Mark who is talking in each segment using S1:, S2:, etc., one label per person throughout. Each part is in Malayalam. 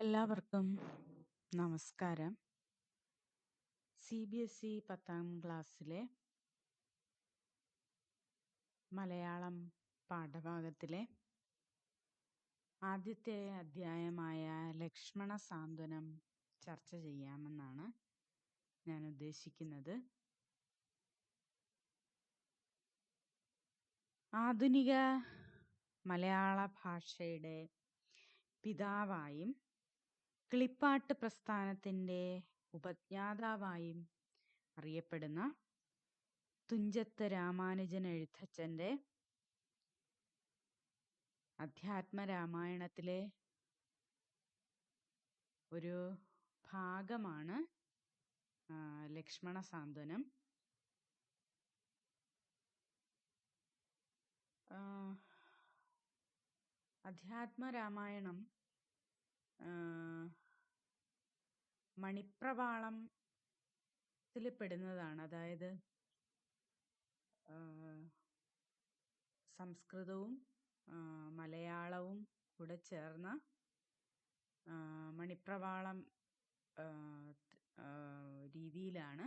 S1: എല്ലാവർക്കും നമസ്കാരം. CBSE 10ാം ക്ലാസ്സിലെ മലയാളം പാഠഭാഗത്തിലെ ആദ്യത്തെ അധ്യായമായ ലക്ഷ്മണ സാന്ത്വനം ചർച്ച ചെയ്യാമെന്നാണ് ഞാൻ ഉദ്ദേശിക്കുന്നത്. ആധുനിക മലയാള ഭാഷയുടെ പിതാവായും കിളിപ്പാട്ട് പ്രസ്ഥാനത്തിൻ്റെ ഉപജ്ഞാതാവായും അറിയപ്പെടുന്ന തുഞ്ചത്ത് രാമാനുജൻ എഴുത്തച്ഛൻ്റെ അധ്യാത്മരാമായണത്തിലെ ഒരു ഭാഗമാണ് ലക്ഷ്മണ സാന്ത്വനം. അധ്യാത്മരാമായണം മണിപ്രവാളത്തിൽ പെടുന്നതാണ്. അതായത് സംസ്കൃതവും മലയാളവും കൂടെ ചേർന്ന മണിപ്രവാളം രീതിയിലാണ്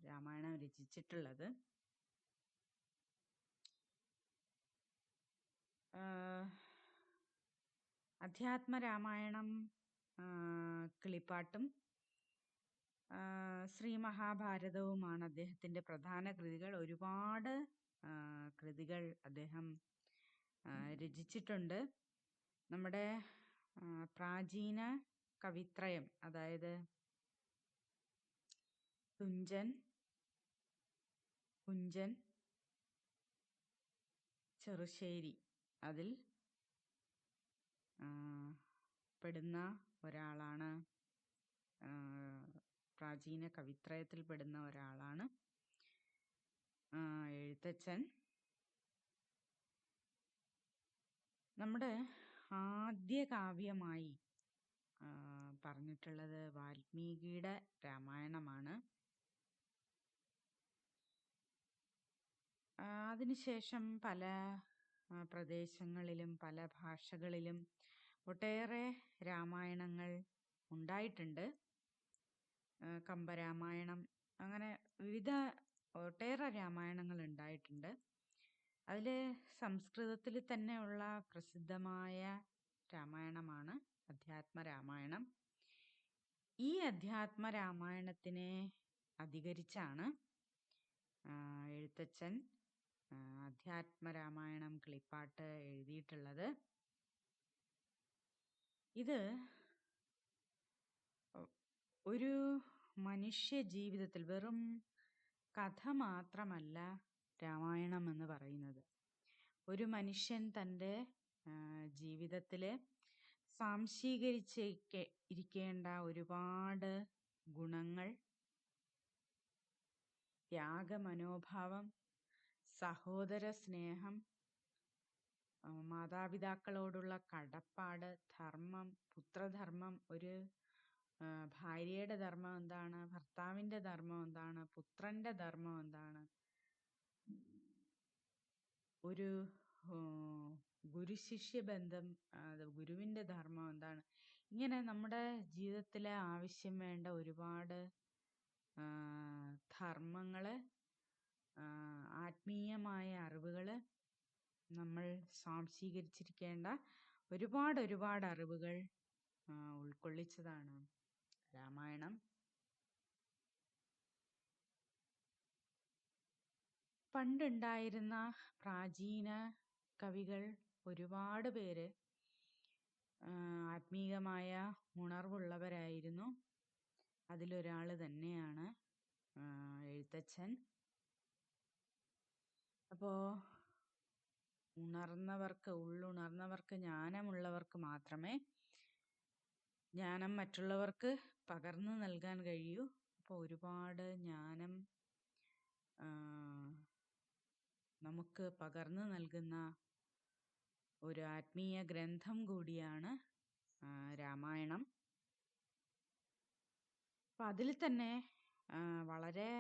S1: രാമായണം രചിച്ചിട്ടുള്ളത്. അധ്യാത്മരാമായണം, കിളിപ്പാട്ടും ശ്രീ മഹാഭാരതവുമാണ് അദ്ദേഹത്തിൻ്റെ പ്രധാന കൃതികൾ. ഒരുപാട് കൃതികൾ അദ്ദേഹം രചിച്ചിട്ടുണ്ട്. നമ്മുടെ പ്രാചീന കവിത്രയം, അതായത് തുഞ്ചൻ, കുഞ്ചൻ, ചെറുശ്ശേരി, അതിൽ പെടുന്ന ഒരാളാണ്, പ്രാചീന കവിത്രയത്തിൽ പെടുന്ന ഒരാളാണ് എഴുത്തച്ഛൻ. നമ്മുടെ ആദ്യ കാവ്യമായി പറഞ്ഞിട്ടുള്ളത് വാൽമീകിയുടെ രാമായണമാണ്. അതിനുശേഷം പല പ്രദേശങ്ങളിലും പല ഭാഷകളിലും ഒട്ടേറെ രാമായണങ്ങൾ ഉണ്ടായിട്ടുണ്ട്. കമ്പരാമായണം, അങ്ങനെ വിവിധ ഒട്ടേറെ രാമായണങ്ങൾ ഉണ്ടായിട്ടുണ്ട്. അതിൽ സംസ്കൃതത്തിൽ തന്നെയുള്ള പ്രസിദ്ധമായ രാമായണമാണ് അധ്യാത്മരാമായണം. ഈ അധ്യാത്മരാമായണത്തിനെ അധികരിച്ചാണ് എഴുത്തച്ഛൻ അധ്യാത്മരാമായണം കിളിപ്പാട്ട് എഴുതിയിട്ടുള്ളത്. ഇത് ഒരു മനുഷ്യ ജീവിതത്തിൽ വെറും കഥ മാത്രമല്ല രാമായണം എന്ന് പറയുന്നത്. ഒരു മനുഷ്യൻ തൻ്റെ ജീവിതത്തിൽ ഇരിക്കേണ്ട ഒരുപാട് ഗുണങ്ങൾ, ത്യാഗമനോഭാവം, സഹോദര സ്നേഹം, മാതാപിതാക്കളോടുള്ള കടപ്പാട്, ധർമ്മം, പുത്രധർമ്മം, ഒരു ഭാര്യയുടെ ധർമ്മം എന്താണ്, ഭർത്താവിൻ്റെ ധർമ്മം എന്താണ്, പുത്രൻ്റെ ധർമ്മം എന്താണ്, ഒരു ഗുരുശിഷ്യ ബന്ധം, ഗുരുവിൻ്റെ ധർമ്മം എന്താണ്, ഇങ്ങനെ നമ്മുടെ ജീവിതത്തിൽ ആവശ്യം വേണ്ട ഒരുപാട് ധർമ്മങ്ങൾ, ആത്മീയമായ അറിവുകൾ, നമ്മൾ സ്വാംശീകരിച്ചിരിക്കേണ്ട ഒരുപാട് അറിവുകൾ ഉൾക്കൊള്ളിച്ചതാണ് രാമായണം. പണ്ടുണ്ടായിരുന്ന പ്രാചീന കവികൾ ഒരുപാട് പേര് ആത്മീയമായ ഉണർവുള്ളവരായിരുന്നു. അതിലൊരാൾ തന്നെയാണ് എഴുത്തച്ഛൻ. അപ്പോൾ ഉള്ളുണർന്നവർക്ക്, ജ്ഞാനമുള്ളവർക്ക് മാത്രമേ ജ്ഞാനം മറ്റുള്ളവർക്ക് പകർന്നു നൽകാൻ കഴിയൂ. അപ്പോൾ ഒരുപാട് ജ്ഞാനം നമുക്ക് പകർന്നു നൽകുന്ന ഒരു ആത്മീയ ഗ്രന്ഥം കൂടിയാണ് രാമായണം. അപ്പം അതിൽ തന്നെ വളരെ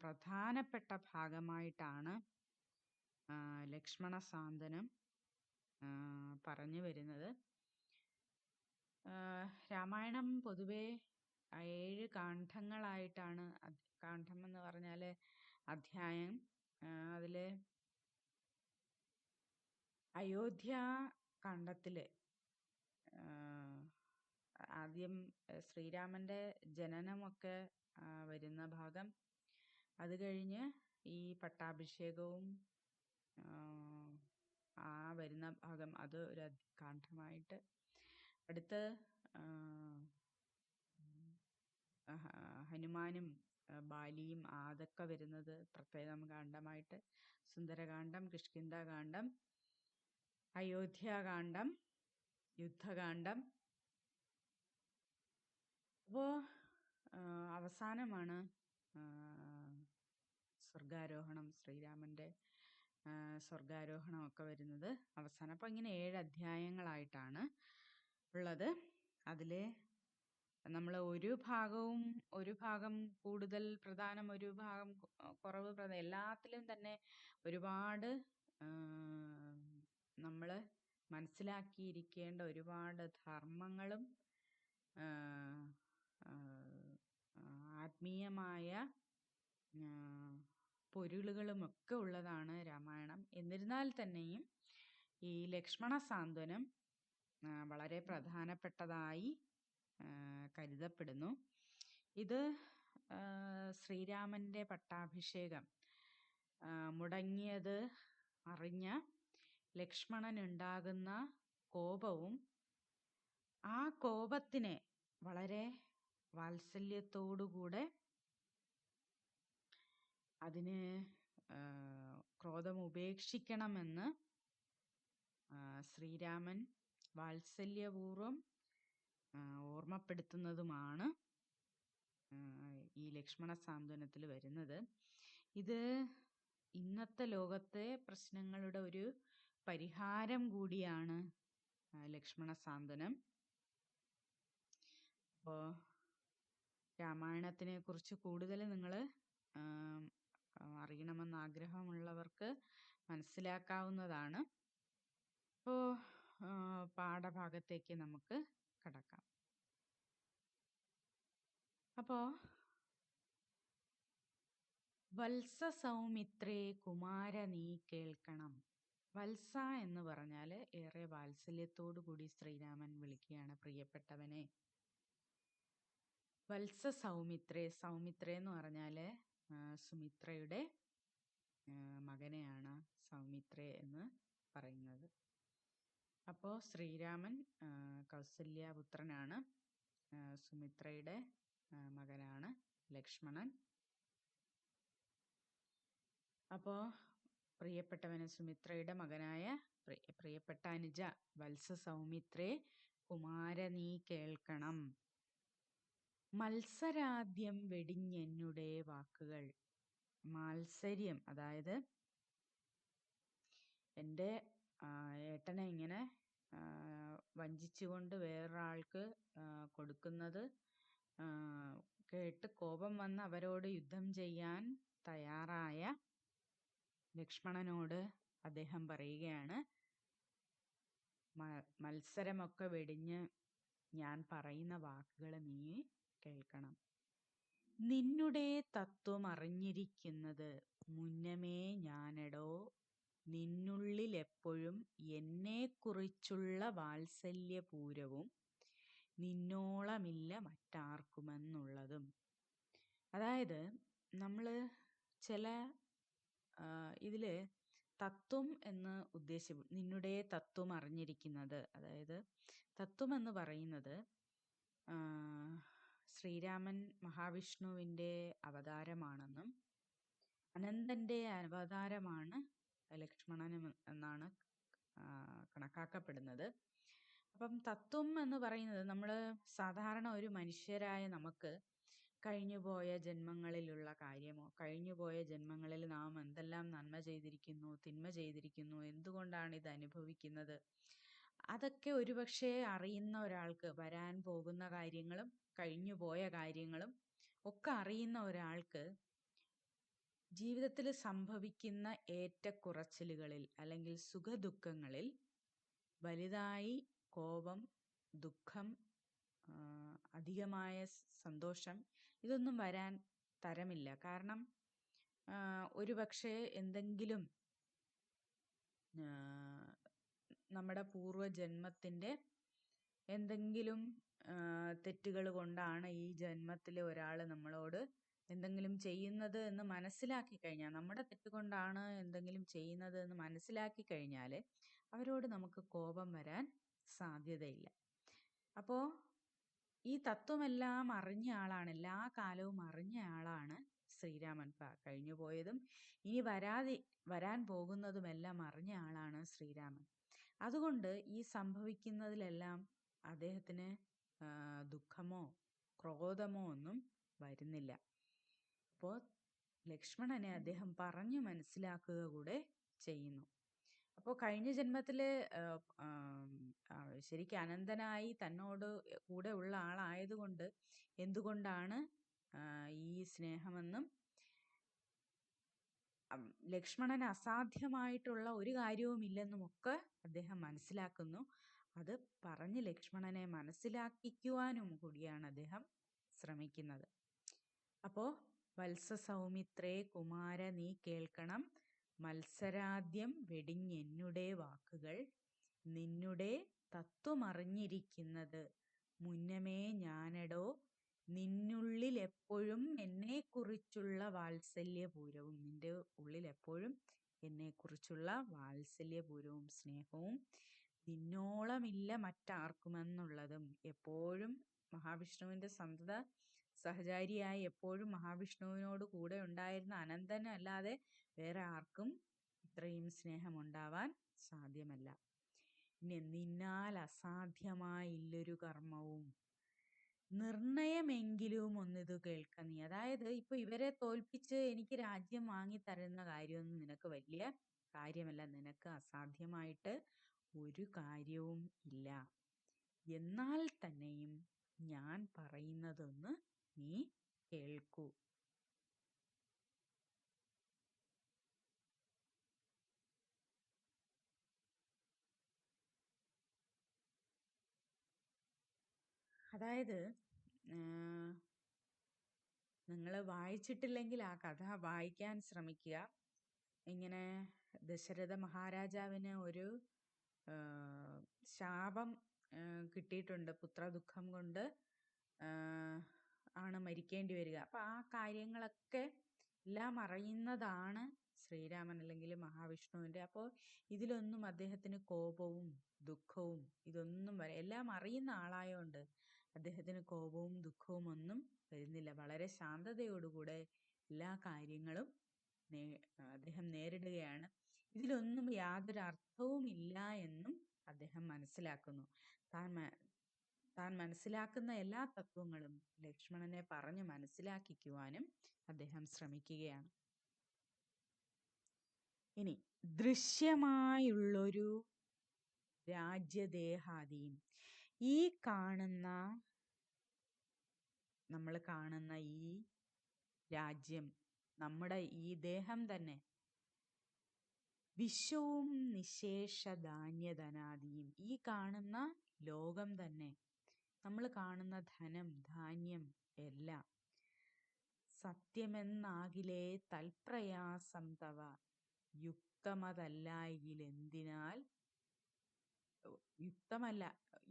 S1: പ്രധാനപ്പെട്ട ഭാഗമായിട്ടാണ് ലക്ഷ്മണ സാന്ത്വനം പറഞ്ഞു വരുന്നത്. രാമായണം പൊതുവെ 7 കാണ്ഡങ്ങളായിട്ടാണ്. കാണ്ഡം എന്ന് പറഞ്ഞാൽ അധ്യായം. അതിൽ അയോധ്യ കാണ്ഡത്തിൽ ആദ്യം ശ്രീരാമന്റെ ജനനമൊക്കെ വരുന്ന ഭാഗം, അത് കഴിഞ്ഞ് ഈ പട്ടാഭിഷേകവും ആ വരുന്ന ഭാഗം, അത് ഒരു കാണ്ഡമായിട്ട്. അടുത്ത് ഹനുമാനും ബാലിയും അതൊക്കെ വരുന്നത് പ്രത്യേകം കാണ്ഡമായിട്ട്. സുന്ദരകാന്ഡം, കിഷ്കിന്ധാകാന്ഡം, അയോധ്യാകാന്ഡം, യുദ്ധകാന്ഡം. അപ്പോൾ അവസാനമാണ് സ്വർഗാരോഹണം, ശ്രീരാമന്റെ സ്വർഗാരോഹണമൊക്കെ വരുന്നത് അവസാനം. അപ്പം ഇങ്ങനെ 7 അധ്യായങ്ങളായിട്ടാണ് ഉള്ളത്. അതിൽ നമ്മൾ ഒരു ഭാഗം കൂടുതൽ പ്രധാനം, ഒരു ഭാഗം കുറവ് പ്രധാനം, എല്ലാത്തിലും തന്നെ ഒരുപാട് നമ്മൾ മനസ്സിലാക്കിയിരിക്കേണ്ട ഒരുപാട് ധർമ്മങ്ങളും ആത്മീയമായ പൊരുളുകളുമൊക്കെ ഉള്ളതാണ് രാമായണം. എന്നിരുന്നാൽ തന്നെയും ഈ ലക്ഷ്മണ സാന്ത്വനം വളരെ പ്രധാനപ്പെട്ടതായി കരുതപ്പെടുന്നു. ഇത് ശ്രീരാമന്റെ പട്ടാഭിഷേകം മുടങ്ങിയത് അറിഞ്ഞ ലക്ഷ്മണനുണ്ടാകുന്ന കോപവും ആ കോപത്തിനെ വളരെ വാത്സല്യത്തോടുകൂടെ അതിന് ക്രോധം ഉപേക്ഷിക്കണമെന്ന് ശ്രീരാമൻ വാത്സല്യപൂർവം ഓർമ്മപ്പെടുത്തുന്നതുമാണ് ഈ ലക്ഷ്മണ സാന്ത്വനത്തിൽ വരുന്നത്. ഇത് ഇന്നത്തെ ലോകത്തെ പ്രശ്നങ്ങളുടെ ഒരു പരിഹാരം കൂടിയാണ് ലക്ഷ്മണ സാന്ത്വനം. അപ്പോൾ രാമായണത്തിനെ കുറിച്ച് കൂടുതൽ നിങ്ങൾ അറിയണമെന്ന് ആഗ്രഹമുള്ളവർക്ക് മനസ്സിലാക്കാവുന്നതാണ്. അപ്പോൾ പാഠഭാഗത്തേക്ക് നമുക്ക് കടക്കാം. അപ്പോൾ വത്സ സൗമിത്രേ കുമാര നീ കേൾക്കണം. വത്സ എന്ന് പറഞ്ഞാൽ ഏറെ വാത്സല്യത്തോടു കൂടി ശ്രീരാമൻ വിളിക്കുകയാണ്, പ്രിയപ്പെട്ടവനെ. വത്സ സൗമിത്രേ, സൗമിത്രേ എന്ന് പറഞ്ഞാൽ സുമിത്രയുടെ മകനെയാണ് സൗമിത്രേ എന്ന് പറയുന്നത്. അപ്പോൾ ശ്രീരാമൻ കൗസല്യപുത്രനാണ്, സുമിത്രയുടെ മകനാണ് ലക്ഷ്മണൻ. അപ്പോൾ പ്രിയപ്പെട്ടവന്, സുമിത്രയുടെ മകനായ പ്രിയപ്പെട്ട അനുജ വത്സ സൗമിത്രേ കുമാര നീ കേൾക്കണം. മത്സരാദ്യം വെടിഞ്ഞെന്നുടെ വാക്കുകൾ. മാത്സര്യം, അതായത് എൻ്റെ ഏട്ടനെ ഇങ്ങനെ വഞ്ചിച്ചുകൊണ്ട് വേറൊരാൾക്ക് കൊടുക്കുന്നത് കേട്ട് കോപം വന്ന് അവരോട് യുദ്ധം ചെയ്യാൻ തയ്യാറായ ലക്ഷ്മണനോട് അദ്ദേഹം പറയുകയാണ്, മത്സരമൊക്കെ വെടിഞ്ഞ് ഞാൻ പറയുന്ന വാക്കുകൾ നീ കേൾക്കണം. നിന്നുടെ തത്വം അറിഞ്ഞിരിക്കുന്നത് മുന്നമേ ഞാനെടോ, നിന്നുള്ളിൽ എപ്പോഴും എന്നെക്കുറിച്ചുള്ള വാത്സല്യപൂരവും നിന്നോളമില്ല മറ്റാർക്കുമെന്നുള്ളതും. അതായത് നമ്മൾ ചില ഇതിൽ തത്വം എന്ന് നിന്നുടെ തത്വം അറിഞ്ഞിരിക്കുന്നത്, അതായത് തത്വം എന്ന് പറയുന്നത് ശ്രീരാമൻ മഹാവിഷ്ണുവിൻ്റെ അവതാരമാണെന്നും അനന്തൻ്റെ അവതാരമാണ് ലക്ഷ്മണനും എന്നാണ് കണക്കാക്കപ്പെടുന്നത്. അപ്പം തത്വം എന്ന് പറയുന്നത് നമ്മൾ സാധാരണ ഒരു മനുഷ്യരായ നമുക്ക് കഴിഞ്ഞുപോയ ജന്മങ്ങളിലുള്ള കാര്യമോ, കഴിഞ്ഞുപോയ ജന്മങ്ങളിൽ നാം എന്തെല്ലാം നന്മ ചെയ്തിരിക്കുന്നു, തിന്മ ചെയ്തിരിക്കുന്നു, എന്തുകൊണ്ടാണ് ഇത് അനുഭവിക്കുന്നത്, അതൊക്കെ ഒരുപക്ഷെ അറിയുന്ന ഒരാൾക്ക്, വരാൻ പോകുന്ന കാര്യങ്ങളും കഴിഞ്ഞുപോയ കാര്യങ്ങളും ഒക്കെ അറിയുന്ന ഒരാൾക്ക് ജീവിതത്തിൽ സംഭവിക്കുന്ന ഏറ്റക്കുറച്ചിലുകളിൽ അല്ലെങ്കിൽ സുഖദുഃഖങ്ങളിൽ വലുതായി കോപം, ദുഃഖം, അധികമായ സന്തോഷം ഇതൊന്നും വരാൻ തരമില്ല. കാരണം ഒരു പക്ഷേ എന്തെങ്കിലും നമ്മുടെ പൂർവ്വജന്മത്തിൻ്റെ എന്തെങ്കിലും തെറ്റുകൾ കൊണ്ടാണ് ഈ ജന്മത്തിലെ ഒരാൾ നമ്മളോട് എന്തെങ്കിലും ചെയ്യുന്നത് എന്ന് മനസ്സിലാക്കി കഴിഞ്ഞാൽ, നമ്മുടെ തെറ്റുകൊണ്ടാണ് എന്തെങ്കിലും ചെയ്യുന്നത് എന്ന് മനസ്സിലാക്കി കഴിഞ്ഞാൽ അവരോട് നമുക്ക് കോപം വരാൻ സാധ്യതയില്ല. അപ്പോൾ ഈ തത്വമെല്ലാം അറിഞ്ഞ ആളാണ്, എല്ലാ കാലവും അറിഞ്ഞ ആളാണ് ശ്രീരാമൻ. കഴിഞ്ഞു പോയതും ഇനി വരാൻ പോകുന്നതുമെല്ലാം അറിഞ്ഞ ആളാണ് ശ്രീരാമൻ. അതുകൊണ്ട് ഈ സംഭവിക്കുന്നതിലെല്ലാം അദ്ദേഹത്തിന് ദുഃഖമോ ക്രോധമോ ഒന്നും വരുന്നില്ല. അപ്പോൾ ലക്ഷ്മണനെ അദ്ദേഹം പറഞ്ഞു മനസ്സിലാക്കുക കൂടെ ചെയ്യുന്നു. അപ്പോൾ കഴിഞ്ഞ ജന്മത്തില് ശരിക്കും അനന്തനായി തന്നോട് കൂടെ ഉള്ള ആളായതുകൊണ്ട് എന്തുകൊണ്ടാണ് ഈ സ്നേഹമെന്നും ലക്ഷ്മണന് അസാധ്യമായിട്ടുള്ള ഒരു കാര്യവുമില്ലെന്നുമൊക്കെ അദ്ദേഹം മനസ്സിലാക്കുന്നു. അത് പറഞ്ഞ് ലക്ഷ്മണനെ മനസ്സിലാക്കിക്കുവാനും കൂടിയാണ് അദ്ദേഹം ശ്രമിക്കുന്നത്. അപ്പോൾ വത്സ സൗമിത്രേ കുമാര നീ കേൾക്കണം, മത്സരാദ്യം വെടിഞ്ഞെന്നുടെ വാക്കുകൾ, നിന്നുടെ തത്വമറിഞ്ഞിരിക്കുന്നത് മുന്നമേ ഞാനെടോ, നിന്നുള്ളിൽ എപ്പോഴും എന്നെക്കുറിച്ചുള്ള വാത്സല്യപൂരവും, നിന്റെ ഉള്ളിൽ എപ്പോഴും എന്നെക്കുറിച്ചുള്ള വാത്സല്യപൂരവും സ്നേഹവും നിന്നോളമില്ല മറ്റാർക്കുമെന്നുള്ളതും, എപ്പോഴും മഹാവിഷ്ണുവിൻ്റെ സന്തത സഹചാരിയായി എപ്പോഴും മഹാവിഷ്ണുവിനോട് കൂടെ ഉണ്ടായിരുന്ന അനന്തന് അല്ലാതെ വേറെ ആർക്കും ഇത്രയും സ്നേഹമുണ്ടാവാൻ സാധ്യമല്ല. നിന്നാൽ അസാധ്യമായില്ലൊരു കർമ്മവും, നിർണയമെങ്കിലും ഒന്നിതു കേൾക്ക നീ. അതായത് ഇപ്പൊ ഇവരെ തോൽപ്പിച്ച് എനിക്ക് രാജ്യം വാങ്ങി തരുന്ന കാര്യമൊന്നും നിനക്ക് വലിയ കാര്യമല്ല, നിനക്ക് അസാധ്യമായിട്ട് ഒരു കാര്യവും ഇല്ല. എന്നാൽ തന്നെയും ഞാൻ പറയുന്നതൊന്ന് നീ കേൾക്കൂ. അതായത് നിങ്ങൾ വായിച്ചിട്ടില്ലെങ്കിൽ ആ കഥ വായിക്കാൻ ശ്രമിക്കുക. ഇങ്ങനെ ദശരഥ മഹാരാജാവിന് ഒരു ശാപം കിട്ടിയിട്ടുണ്ട്. പുത്രദുഃഖം കൊണ്ട് ആണ് മരിക്കേണ്ടി വരിക. അപ്പം ആ കാര്യങ്ങളൊക്കെ എല്ലാം അറിയുന്നതാണ് ശ്രീരാമൻ അല്ലെങ്കിൽ മഹാവിഷ്ണുവിൻ്റെ. അപ്പോൾ ഇതിലൊന്നും അദ്ദേഹത്തിന് കോപവും ദുഃഖവും ഇതൊന്നും എല്ലാം അറിയുന്ന ആളായോണ്ട് അദ്ദേഹത്തിന് കോപവും ദുഃഖവും ഒന്നും വരുന്നില്ല. വളരെ ശാന്തതയോടുകൂടെ എല്ലാ കാര്യങ്ങളും അദ്ദേഹം നേരിടുകയാണ്. ഇതിലൊന്നും യാതൊരു അർത്ഥവുമില്ല എന്നും അദ്ദേഹം മനസ്സിലാക്കുന്നു. താൻ മനസ്സിലാക്കുന്ന എല്ലാ തത്വങ്ങളും ലക്ഷ്മണനെ പറഞ്ഞ് മനസ്സിലാക്കിക്കുവാനും അദ്ദേഹം ശ്രമിക്കുകയാണ്. ഇനി ദൃശ്യമായുള്ളൊരു രാജ്യദേഹാദിയും, ഈ കാണുന്ന നമ്മൾ കാണുന്ന ഈ രാജ്യം, നമ്മുടെ ഈ ദേഹം തന്നെ, വിശ്വവും നിശേഷ ധാന്യധനാദിയും, ഈ കാണുന്ന ലോകം തന്നെ, നമ്മൾ കാണുന്ന ധനം ധാന്യം എല്ലാം സത്യമെന്നാകിലേ തൽപ്രയാസം തവ, യുക്തമതല്ലായെങ്കിൽ എന്തിനാൽ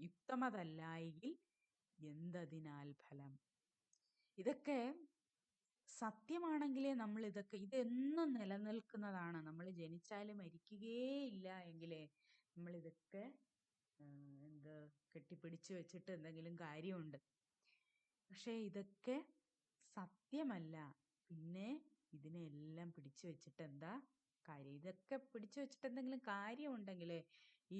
S1: യുക്തമതല്ലായെങ്കിൽ എന്തതിനാൽ ഫലം. ഇതൊക്കെ സത്യമാണെങ്കിലേ നമ്മൾ ഇതെന്നും നിലനിൽക്കുന്നതാണ്. നമ്മൾ ജനിച്ചാലും മരിക്കുകയില്ല എങ്കിലേ നമ്മൾ ഇതൊക്കെ കെട്ടിപ്പിടിച്ചു വെച്ചിട്ട് എന്തെങ്കിലും കാര്യമുണ്ട്. പക്ഷേ ഇതൊക്കെ സത്യമല്ല. പിന്നെ ഇതിനെല്ലാം പിടിച്ചു വെച്ചിട്ട് എന്താ കാര്യം? ഇതൊക്കെ പിടിച്ചു വെച്ചിട്ട് എന്തെങ്കിലും കാര്യമുണ്ടെങ്കിലേ ഈ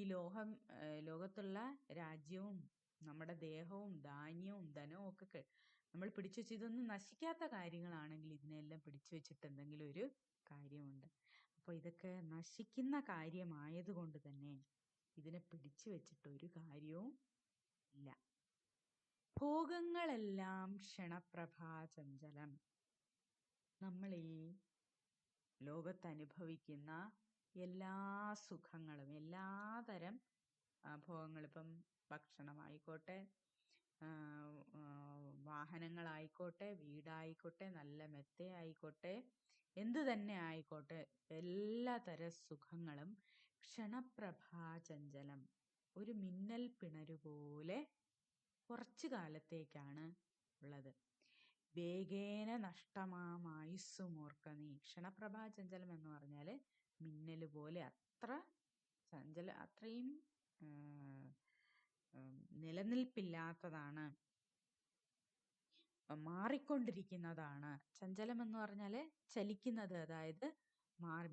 S1: ലോകത്തുള്ള രാജ്യവും നമ്മുടെ ദേഹവും ധാന്യവും ധനവും ഒക്കെ നമ്മൾ പിടിച്ചു വെച്ച് ഇതൊന്നും നശിക്കാത്ത കാര്യങ്ങളാണെങ്കിൽ ഇതിനെല്ലാം പിടിച്ചു വെച്ചിട്ട് എന്തെങ്കിലും ഒരു കാര്യമുണ്ട്. അപ്പോൾ ഇതൊക്കെ നശിക്കുന്ന കാര്യമായതുകൊണ്ട് തന്നെ ഇതിനെ പിടിച്ചു വെച്ചിട്ട് ഒരു കാര്യവും ഇല്ല. ഭോഗങ്ങളെല്ലാം ക്ഷണപ്രഭാചഞ്ചലം. നമ്മൾ ഈ ലോകത്തനുഭവിക്കുന്ന എല്ലാ സുഖങ്ങളും എല്ലാതരം ഭോഗങ്ങളിപ്പം ഭക്ഷണമായിക്കോട്ടെ, വാഹനങ്ങളായിക്കോട്ടെ, വീടായിക്കോട്ടെ, നല്ല മെത്തയായിക്കോട്ടെ, എന്തു തന്നെ ആയിക്കോട്ടെ, എല്ലാ തര സുഖങ്ങളും ക്ഷണപ്രഭാചഞ്ചലം, ഒരു മിന്നൽ പിണരുപോലെ കുറച്ചു കാലത്തേക്കാണ് ഉള്ളത്. വേഗേന നഷ്ടമായുസ്സുമോർക്ക നീ. ക്ഷണപ്രഭാചഞ്ചലം എന്ന് പറഞ്ഞാൽ മിന്നല് പോലെ, അത്ര ചഞ്ചല, അത്രയും നിലനിൽപ്പില്ലാത്തതാണ്, മാറിക്കൊണ്ടിരിക്കുന്നതാണ്. ചഞ്ചലം എന്ന് പറഞ്ഞാല് ചലിക്കുന്നത്, അതായത്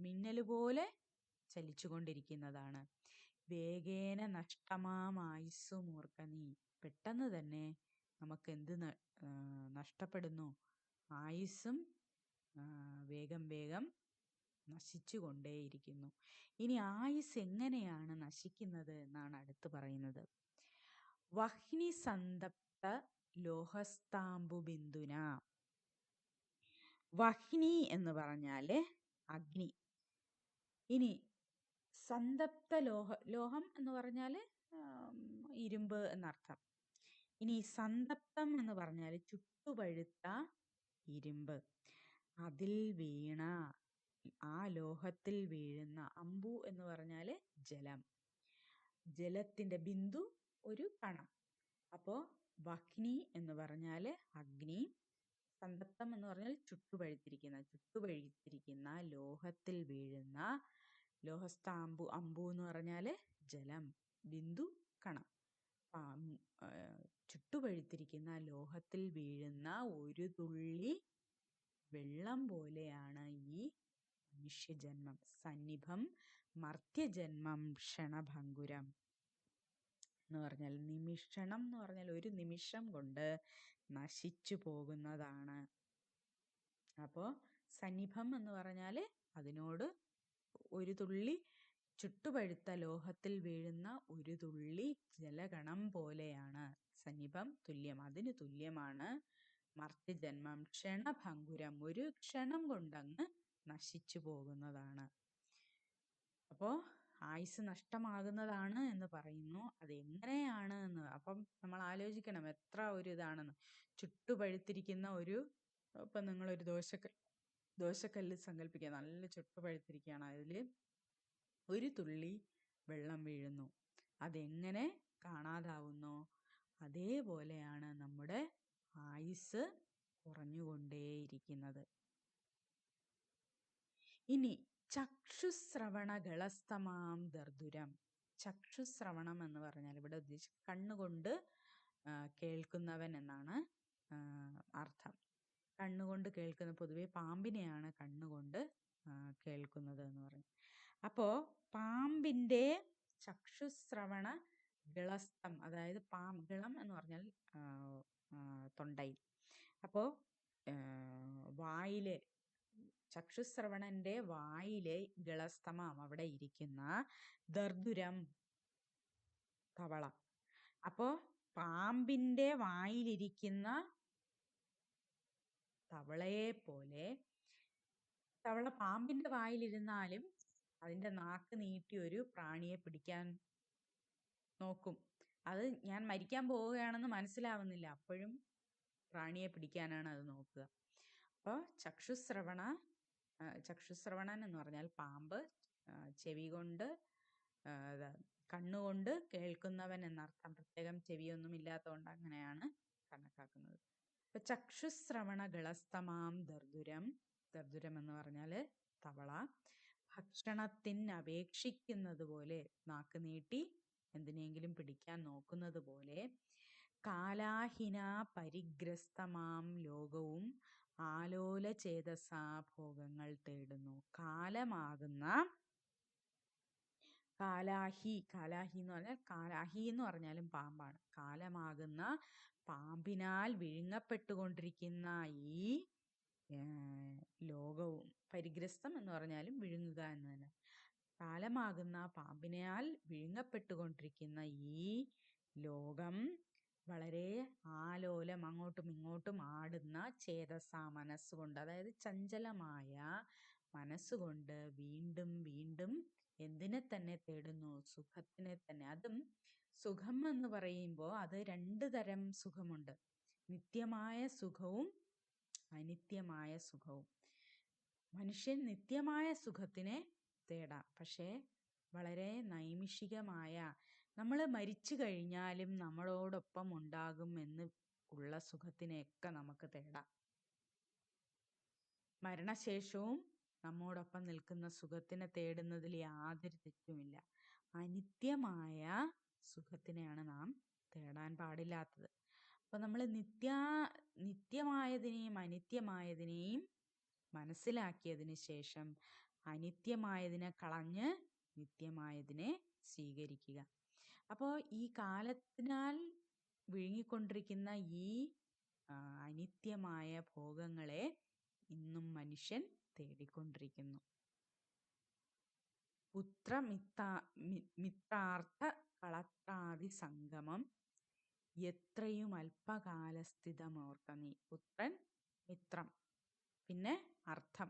S1: മിന്നല് പോലെ ചലിച്ചുകൊണ്ടിരിക്കുന്നതാണ്. വേഗേന നഷ്ടമായുസ്സുമോർക്ക നീ. പെട്ടെന്ന് തന്നെ നമുക്ക് എന്ത് നഷ്ടപ്പെടുന്നു? ആയുസ്സും വേഗം വേഗം നശിച്ചു കൊണ്ടേയിരിക്കുന്നു. ഇനി ആയുസ് എങ്ങനെയാണ് നശിക്കുന്നത് എന്നാണ് അടുത്ത് പറയുന്നത്. വഹ്നി സന്തപ്ത ലോഹസ്താംബു ബിന്ദുന. വഹ്നി എന്ന് പറഞ്ഞാല് അഗ്നി. ഇനി സന്തപ്ത ലോഹം എന്ന് പറഞ്ഞാല് ഇരുമ്പ് എന്നർത്ഥം. ഇനി സന്തപ്തം എന്ന് പറഞ്ഞാൽ ചുട്ടുപഴുത്ത ഇരുമ്പ്. അതിൽ വീണ, ആ ലോഹത്തിൽ വീഴുന്ന, അമ്പു എന്ന് പറഞ്ഞാല് ജലം, ജലത്തിന്റെ ബിന്ദു ഒരു കണം. അപ്പോ വഹ്നി എന്ന് പറഞ്ഞാല് അഗ്നി, സന്തപ്തം എന്ന് പറഞ്ഞാൽ ചുട്ടുപഴുത്തിരിക്കുന്ന ലോഹത്തിൽ വീഴുന്ന, ലോഹസ്താംബു, അമ്പു എന്ന് പറഞ്ഞാല് ജലം, ബിന്ദു കണം. ചുട്ടുപഴുത്തിരിക്കുന്ന ലോഹത്തിൽ വീഴുന്ന ഒരു തുള്ളി വെള്ളം പോലെയാണ് ഈ മനുഷ്യജന്മം. സന്നിഭം മർത്യജന്മം ക്ഷണഭംഗുരം എന്ന് പറഞ്ഞാൽ നിമിഷണം എന്ന് പറഞ്ഞാൽ ഒരു നിമിഷം കൊണ്ട് നശിച്ചു പോകുന്നതാണ്. അപ്പോ സന്നിഭം എന്ന് പറഞ്ഞാല് അതിനോട് ഒരു തുള്ളി ചുട്ടുപഴുത്ത ലോഹത്തിൽ വീഴുന്ന ഒരു തുള്ളി ജലകണം പോലെയാണ്. സന്നിഭം തുല്യം, അതിന് തുല്യമാണ് മർത്യജന്മം. ക്ഷണഭംഗുരം, ഒരു ക്ഷണം കൊണ്ടങ്ങ് നശിച്ചു പോകുന്നതാണ്. അപ്പോ ആയുസ് നഷ്ടമാകുന്നതാണ് എന്ന് പറയുന്നു. അതെങ്ങനെയാണ് എന്ന് അപ്പം നമ്മൾ ആലോചിക്കണം, എത്ര ഒരു ഇതാണെന്ന്. ചുട്ടുപഴുത്തിരിക്കുന്ന ഒരു, ഇപ്പൊ നിങ്ങളൊരു ദോശക്കല്ല് സങ്കല്പിക്കുക, നല്ല ചുട്ടുപഴുത്തിരിക്കുകയാണ്, അതില് ഒരു തുള്ളി വെള്ളം വീഴുന്നു. അതെങ്ങനെ കാണാതാവുന്നു? അതേപോലെയാണ് നമ്മുടെ ആയുസ് കുറഞ്ഞുകൊണ്ടേയിരിക്കുന്നത്. ഇനി ചക്ഷുശ്രവണ ഗളസ്തമാം ദർദുരം. ചക്ഷുശ്രവണം എന്ന് പറഞ്ഞാൽ ഇവിടെ ഉദ്ദേശിച്ച കണ്ണുകൊണ്ട് കേൾക്കുന്നവൻ എന്നാണ് അർത്ഥം. കണ്ണുകൊണ്ട് കേൾക്കുന്ന, പൊതുവെ പാമ്പിനെയാണ് കണ്ണുകൊണ്ട് കേൾക്കുന്നത് എന്ന് പറയും. അപ്പോ പാമ്പിന്റെ ചക്ഷുശ്രവണ ഗളസ്തം, അതായത് ഗളം എന്ന് പറഞ്ഞാൽ തൊണ്ടയിൽ. അപ്പോ വായിലെ, ചക്ഷുശ്രവണന്റെ വായിലെ ഗളസ്തമം, അവിടെ ഇരിക്കുന്ന ദർദുരം, തവള. അപ്പോ പാമ്പിന്റെ വായിലിരിക്കുന്ന തവളയെ പോലെ, തവള പാമ്പിന്റെ വായിലിരുന്നാലും അതിന്റെ നാക്ക് നീട്ടി ഒരു പ്രാണിയെ പിടിക്കാൻ നോക്കും. അത് ഞാൻ മരിക്കാൻ പോവുകയാണെന്ന് മനസ്സിലാവുന്നില്ല, അപ്പോഴും പ്രാണിയെ പിടിക്കാനാണ് അത് നോക്കുക. അപ്പോൾ ചക്ഷുശ്രവണൻ എന്ന് പറഞ്ഞാൽ പാമ്പ്, ചെവി കൊണ്ട്, കണ്ണുകൊണ്ട് കേൾക്കുന്നവൻ എന്നർത്ഥം. പ്രത്യേകം ചെവിയൊന്നും ഇല്ലാത്തതുകൊണ്ട് അങ്ങനെയാണ് കണക്കാക്കുന്നത്. അപ്പൊ ചക്ഷുശ്രവണ ഗളസ്തമാം ദർദുരം, ദർദുരം എന്ന് പറഞ്ഞാല് തവള, ഭക്ഷണത്തിന് അപേക്ഷിക്കുന്നത് പോലെ, നാക്ക് നീട്ടി എന്തിനെങ്കിലും പിടിക്കാൻ നോക്കുന്നത് പോലെ, കാലാഹിന പരിഗ്രസ്തമാം ലോകവും ആലോല ചേതസാ ഭോഗങ്ങൾ തേടുന്നു. കാലമാകുന്ന, കാലാഹി എന്ന് പറഞ്ഞാൽ, കാലാഹി എന്ന് പറഞ്ഞാലും പാമ്പാണ്. കാലമാകുന്ന പാമ്പിനാൽ വിഴുങ്ങപ്പെട്ടുകൊണ്ടിരിക്കുന്ന ഈ ലോകവും, പരിഗ്രസ്തം എന്ന് പറഞ്ഞാലും വിഴുങ്ങുക എന്ന് തന്നെ, കാലമാകുന്ന പാമ്പിനാൽ വിഴുങ്ങപ്പെട്ടുകൊണ്ടിരിക്കുന്ന ഈ ലോകം വളരെ ആലോലം, അങ്ങോട്ടും ഇങ്ങോട്ടും ആടുന്ന ചേതസ, മനസ്സുകൊണ്ട്, അതായത് ചഞ്ചലമായ മനസ്സുകൊണ്ട് വീണ്ടും വീണ്ടും എന്തിനെ തന്നെ തേടുന്നു? സുഖത്തിനെ തന്നെ. അതും സുഖം എന്ന് പറയുമ്പോൾ അത് രണ്ടു തരം സുഖമുണ്ട്. നിത്യമായ സുഖവും അനിത്യമായ സുഖവും. മനുഷ്യൻ നിത്യമായ സുഖത്തിനെ തേടാം, പക്ഷേ വളരെ നൈമിഷികമായ, നമ്മൾ മരിച്ചു കഴിഞ്ഞാലും നമ്മളോടൊപ്പം ഉണ്ടാകും എന്ന് ഉള്ള സുഖത്തിനെയൊക്കെ നമുക്ക് തേടാം. മരണശേഷവും നമ്മോടൊപ്പം നിൽക്കുന്ന സുഖത്തിനെ തേടുന്നതിൽ യാതൊരു തെറ്റുമില്ല. അനിത്യമായ സുഖത്തിനെയാണ് നാം തേടാൻ പാടില്ലാത്തത്. അപ്പൊ നമ്മൾ നിത്യമായതിനെയും അനിത്യമായതിനെയും മനസ്സിലാക്കിയതിന് ശേഷം അനിത്യമായതിനെ കളഞ്ഞ് നിത്യമായതിനെ സ്വീകരിക്കുക. അപ്പോൾ ഈ കാലത്തിനാൽ വിഴുങ്ങിക്കൊണ്ടിരിക്കുന്ന ഈ അനിത്യമായ ഭോഗങ്ങളെ ഇന്നും മനുഷ്യൻ തേടിക്കൊണ്ടിരിക്കുന്നു. മിത്രാർത്ഥ കളത്രാദി സംഗമം എത്രയും അല്പകാലസ്ഥിതമോർക്ക നീ. പുത്രൻ, മിത്രം, പിന്നെ അർത്ഥം.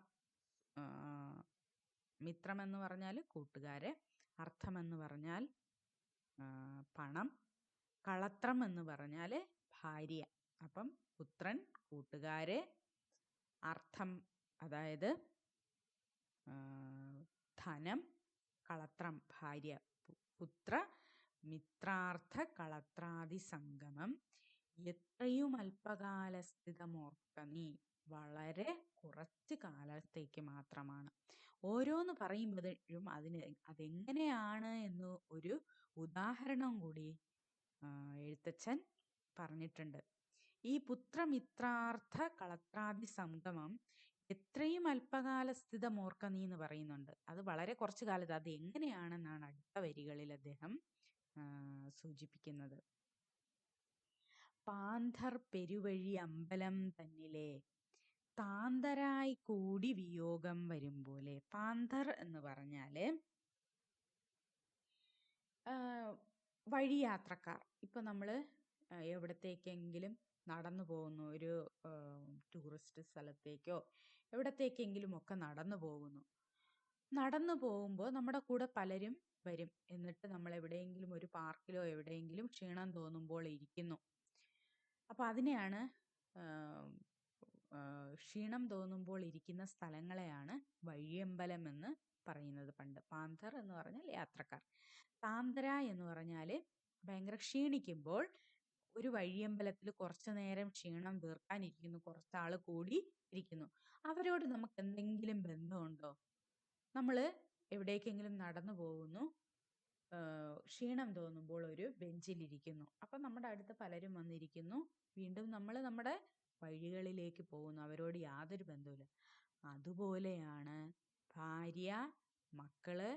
S1: മിത്രം എന്ന് പറഞ്ഞാൽ കൂട്ടുകാരെ, അർത്ഥം എന്ന് പറഞ്ഞാൽ പണം, കളത്രം എന്ന് പറഞ്ഞാൽ ഭാര്യ. അപ്പം പുത്രൻ, കൂട്ടുകാരെ, അർത്ഥം അതായത് ധനം, കളത്രം ഭാര്യ. പുത്ര മിത്രാർത്ഥ കളത്രാദി സംഗമം എത്രയും അല്പകാലസ്ഥിതമോർക്ക നീ. വളരെ കുറച്ച് കാലത്തേക്ക് മാത്രമാണ്. ഓരോന്ന് പറയുമ്പോഴും അതെങ്ങനെയാണ് എന്ന് ഒരു ഉദാഹരണം കൂടി എഴുത്തച്ഛൻ പറഞ്ഞിട്ടുണ്ട്. ഈ പുത്രമിത്രാർത്ഥ കളത്രാദി സംഗമം എത്രയും അല്പകാലസ്ഥിതമോർക്ക നീ എന്ന് പറയുന്നുണ്ട്. അത് വളരെ കുറച്ചു കാലത്ത്. അത് എങ്ങനെയാണെന്നാണ് അടുത്ത വരികളിൽ അദ്ദേഹം സൂചിപ്പിക്കുന്നത്. പാന്തർ പെരുവഴി അമ്പലം തന്നിലെ താന്തരായി കൂടി വിയോഗം വരും പോലെ. പാന്തർ എന്ന് പറഞ്ഞാല് വഴിയാത്രക്കാർ. ഇപ്പൊ നമ്മള് എവിടത്തേക്കെങ്കിലും നടന്നു പോകുന്നു, ഒരു ടൂറിസ്റ്റ് സ്ഥലത്തേക്കോ എവിടത്തേക്കെങ്കിലും ഒക്കെ നടന്നു പോകുന്നു. നടന്നു പോകുമ്പോൾ നമ്മുടെ കൂടെ പലരും വരും. എന്നിട്ട് നമ്മൾ എവിടെയെങ്കിലും ഒരു പാർക്കിലോ എവിടെയെങ്കിലും ക്ഷീണം തോന്നുമ്പോൾ ഇരിക്കുന്നു. അപ്പൊ അതിനെയാണ് ക്ഷീണം തോന്നുമ്പോൾ ഇരിക്കുന്ന സ്ഥലങ്ങളെയാണ് വഴിയമ്പലം എന്ന് പറയുന്നത്. പണ്ട് പാന്തർ എന്ന് പറഞ്ഞാൽ യാത്രക്കാർ, താന്തര എന്ന് പറഞ്ഞാല് ഭയങ്കര ക്ഷീണിക്കുമ്പോൾ ഒരു വഴിയമ്പലത്തിൽ കുറച്ചു നേരം ക്ഷീണം തീർക്കാനിരിക്കുന്നു, കുറച്ചാള് കൂടി ഇരിക്കുന്നു. അവരോട് നമുക്ക് എന്തെങ്കിലും ബന്ധമുണ്ടോ? നമ്മള് എവിടേക്കെങ്കിലും നടന്നു പോകുന്നു, ക്ഷീണം തോന്നുമ്പോൾ ഒരു ബെഞ്ചിലിരിക്കുന്നു. അപ്പൊ നമ്മുടെ അടുത്ത് പലരും വന്നിരിക്കുന്നു, വീണ്ടും നമ്മൾ നമ്മുടെ വഴികളിലേക്ക് പോകുന്നു. അവരോട് യാതൊരു ബന്ധവുമില്ല. അതുപോലെയാണ് ഭാര്യ, മക്കള്,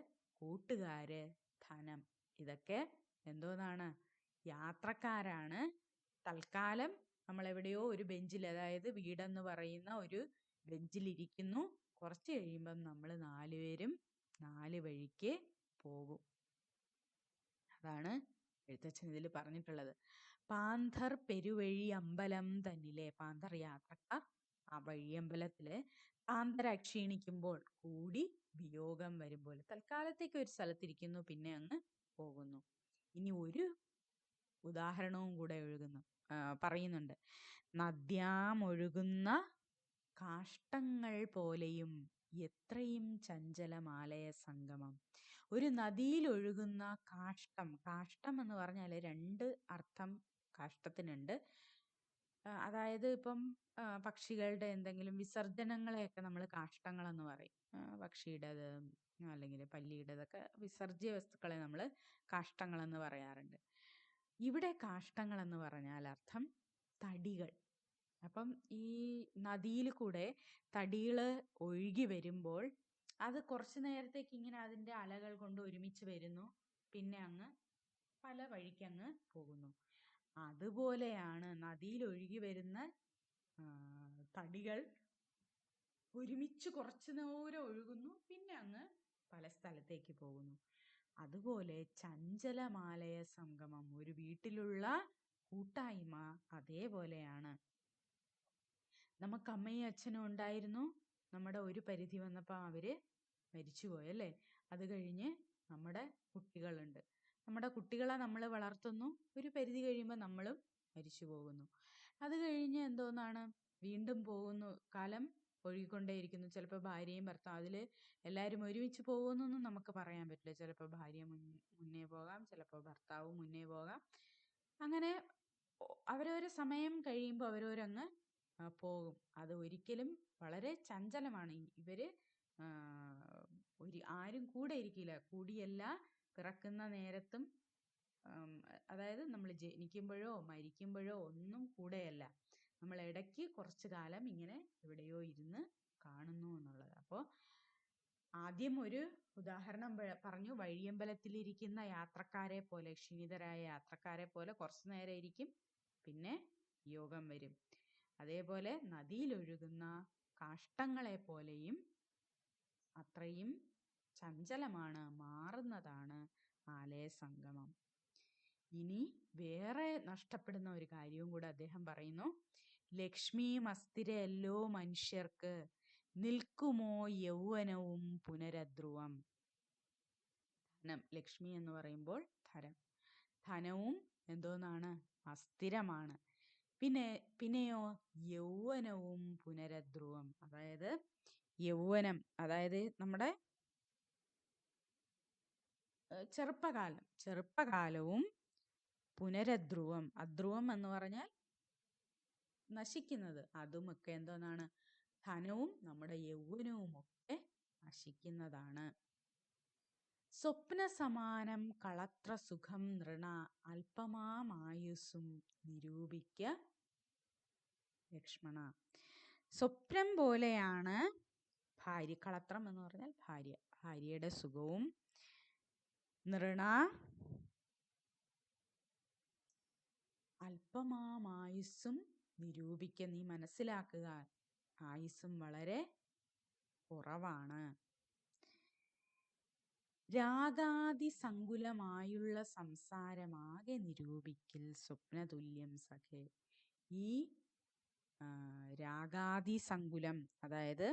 S1: കൂട്ടുകാര്, ധനം. ഇതൊക്കെ എന്തോന്നാണ്? യാത്രക്കാരാണ്. തൽക്കാലം നമ്മൾ എവിടെയോ ഒരു ബെഞ്ചിൽ, അതായത് വീടെന്ന് പറയുന്ന ഒരു ബെഞ്ചിലിരിക്കുന്നു. കുറച്ച് കഴിയുമ്പം നമ്മൾ 4 പേരും 4 വഴിക്ക് പോകും. അതാണ് എഴുത്തച്ഛൻ ഇതിൽ പറഞ്ഞിട്ടുള്ളത്. പാന്തർ പെരുവഴി അമ്പലം തന്നിലെ. പാന്തർ യാത്രക്കാർ ആ വഴിയമ്പലത്തില് താന്തര ക്ഷീണിക്കുമ്പോൾ കൂടി വിയോഗം വരുമ്പോൾ. തൽക്കാലത്തേക്ക് ഒരു സ്ഥലത്തിരിക്കുന്നു, പിന്നെ അങ്ങ് പോകുന്നു. ഇനി ഒരു ഉദാഹരണവും കൂടെ പറയുന്നുണ്ട്. നദ്യാമൊഴുകുന്ന കാഷ്ടങ്ങൾ പോലെയും എത്രയും ചഞ്ചലമാലയ സംഗമം. ഒരു നദിയിൽ ഒഴുകുന്ന കാഷ്ടം. കാഷ്ടം എന്ന് പറഞ്ഞാൽ 2 അർത്ഥം കാഷ്ടത്തിനുണ്ട്. അതായത് ഇപ്പം പക്ഷികളുടെ എന്തെങ്കിലും വിസർജനങ്ങളെയൊക്കെ നമ്മൾ കാഷ്ടങ്ങളെന്ന് പറയും. പക്ഷിയുടേത് അല്ലെങ്കിൽ പല്ലിയുടേതൊക്കെ വിസർജ്യ വസ്തുക്കളെ നമ്മൾ കാഷ്ടങ്ങളെന്ന് പറയാറുണ്ട്. ഇവിടെ കാഷ്ടങ്ങൾ എന്ന് പറഞ്ഞാൽ അർത്ഥം തടികൾ. അപ്പം ഈ നദിയിൽ കൂടെ തടികള് ഒഴുകി വരുമ്പോൾ അത് കുറച്ചു നേരത്തേക്ക് ഇങ്ങനെ അതിൻ്റെ അലകൾ കൊണ്ട് ഒരുമിച്ച് വരുന്നു, പിന്നെ അങ്ങ് പല വഴിക്കങ്ങ് പോകുന്നു. അതുപോലെയാണ് നദിയിൽ ഒഴുകി വരുന്ന തടികൾ ഒരുമിച്ച് കുറച്ചു നേരം ഒഴുകുന്നു, പിന്നെ അങ്ങ് പല സ്ഥലത്തേക്ക് പോകുന്നു. അതുപോലെ ചഞ്ചലമാലയ സംഗമം, ഒരു വീട്ടിലുള്ള കൂട്ടായ്മ അതേപോലെയാണ്. നമുക്ക് അമ്മയും അച്ഛനും ഉണ്ടായിരുന്നു, നമ്മുടെ ഒരു പരിധി വന്നപ്പോൾ അവര് മരിച്ചുപോയി അല്ലേ. അത് കഴിഞ്ഞ് നമ്മുടെ കുട്ടികളുണ്ട്. നമ്മുടെ കുട്ടികളെ നമ്മൾ വളർത്തുന്നു. ഒരു പരിധി കഴിയുമ്പോൾ നമ്മളും മരിച്ചു പോകുന്നു. അത് കഴിഞ്ഞ് എന്തോന്നാണ്, വീണ്ടും പോകുന്നു. കാലം ഒഴുകിക്കൊണ്ടേയിരിക്കുന്നു. ചിലപ്പോൾ ഭാര്യയും ഭർത്താവും, അതിൽ എല്ലാവരും ഒരുമിച്ച് പോകുമെന്നൊന്നും നമുക്ക് പറയാൻ പറ്റില്ല. ചിലപ്പോൾ ഭാര്യ മുന്നേ പോകാം, ചിലപ്പോൾ ഭർത്താവ് മുന്നേ പോകാം. അങ്ങനെ അവരവരെ സമയം കഴിയുമ്പോൾ അവരവരങ്ങ് പോകും. അത് ഒരിക്കലും വളരെ ചഞ്ചലമാണ്. ഇവര് ആരും കൂടെ ഇരിക്കില്ല. കൂടിയല്ല പിറക്കുന്ന നേരത്തും അതായത് നമ്മൾ ജനിക്കുമ്പോഴോ മരിക്കുമ്പോഴോ ഒന്നും കൂടെയല്ല. നമ്മൾ ഇടയ്ക്ക് കുറച്ചു കാലം ഇങ്ങനെ എവിടെയോ ഇരുന്ന് കാണുന്നു എന്നുള്ളത്. അപ്പോൾ ആദ്യം ഒരു ഉദാഹരണം പറഞ്ഞു. വഴിയമ്പലത്തിലിരിക്കുന്ന യാത്രക്കാരെ പോലെ, ക്ഷീണിതരായ യാത്രക്കാരെ പോലെ കുറച്ചു നേരം ഇരിക്കും, പിന്നെ യോഗം വരും. അതേപോലെ നദിയിലൊഴുകുന്ന കാഷ്ടങ്ങളെ പോലെയും അത്രയും ചഞ്ചലമാണ്, മാറുന്നതാണ് ആലയ സംഗമം. ഇനി വേറെ നഷ്ടപ്പെടുന്ന ഒരു കാര്യവും കൂടെ അദ്ദേഹം പറയുന്നു. ലക്ഷ്മി മസ്തിരയല്ലോ മനുഷ്യർക്ക്, നിൽക്കുമോ യൗവനവും പുനരധ്രുവം. ധനം, ലക്ഷ്മി എന്ന് പറയുമ്പോൾ ധനവും എന്തോന്നാണ്, അസ്ഥിരമാണ്. പിന്നെയോ യൗവനവും പുനരധ്രുവം. അതായത് യൗവനം, അതായത് നമ്മുടെ ചെറുപ്പകാലവും പുനരധ്രുവം. അധ്രുവം എന്ന് പറഞ്ഞാൽ നശിക്കുന്നത്. അതുമൊക്കെ എന്തോന്നാണ്, ധനവും നമ്മുടെ യൗവനവും ഒക്കെ നശിക്കുന്നതാണ്. സ്വപ്ന സമാനം കളത്ര സുഖം നൃണ, അല്പമായുസ്സും നിരൂപിക്ക ലക്ഷ്മണ. സ്വപ്നം പോലെയാണ് ഭാര്യ. കളത്രം എന്ന് പറഞ്ഞാൽ ഭാര്യയുടെ സുഖവും. നൃണ അല്പമായുസ്സും നിരൂപിക്ക, നീ മനസ്സിലാക്കുക, ആയുസ്സും വളരെ കുറവാണ്. രാഗാദി സങ്കുലമായുള്ള സംസാരമാകെ നിരൂപിക്കൽ സ്വപ്നതുല്യം സഖേ. ഈ രാഗാദി സങ്കുലം, അതായത്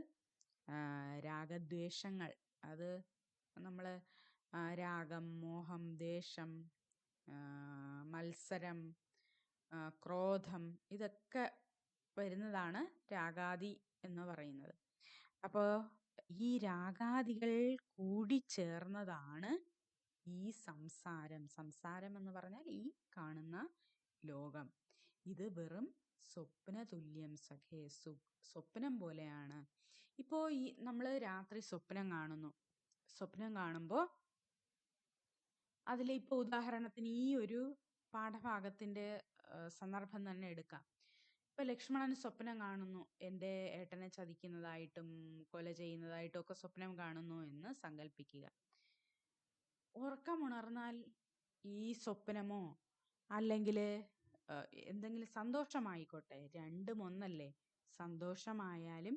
S1: രാഗദ്വേഷങ്ങൾ, അത് നമ്മൾ രാഗം, മോഹം, ദേഷ്യം, മത്സരം, ക്രോധം, ഇതൊക്കെ വരുന്നതാണ് രാഗാദി എന്ന് പറയുന്നത്. അപ്പോൾ ഈ രാഗാദികൾ കൂടിച്ചേർന്നതാണ് ഈ സംസാരം. സംസാരം എന്ന് പറഞ്ഞാൽ ഈ കാണുന്ന ലോകം. ഇത് വെറും സ്വപ്നതുല്യം സഖേ, സ്വപ്നം പോലെയാണ്. ഇപ്പോ നമ്മൾ രാത്രി സ്വപ്നം കാണുന്നു. സ്വപ്നം കാണുമ്പോൾ അതിലിപ്പോ ഉദാഹരണത്തിന് ഈ ഒരു പാഠഭാഗത്തിന്റെ സന്ദർഭം തന്നെ എടുക്കാം. ഇപ്പൊ ലക്ഷ്മണൻ സ്വപ്നം കാണുന്നു, എൻ്റെ ഏട്ടനെ ചതിക്കുന്നതായിട്ടും കൊല ചെയ്യുന്നതായിട്ടും ഒക്കെ സ്വപ്നം കാണുന്നു എന്ന് സങ്കല്പിക്കുക. ഉറക്കമുണർന്നാൽ ഈ സ്വപ്നമോ അല്ലെങ്കിൽ എന്തെങ്കിലും സന്തോഷമായിക്കോട്ടെ, രണ്ടും ഒന്നല്ലേ. സന്തോഷമായാലും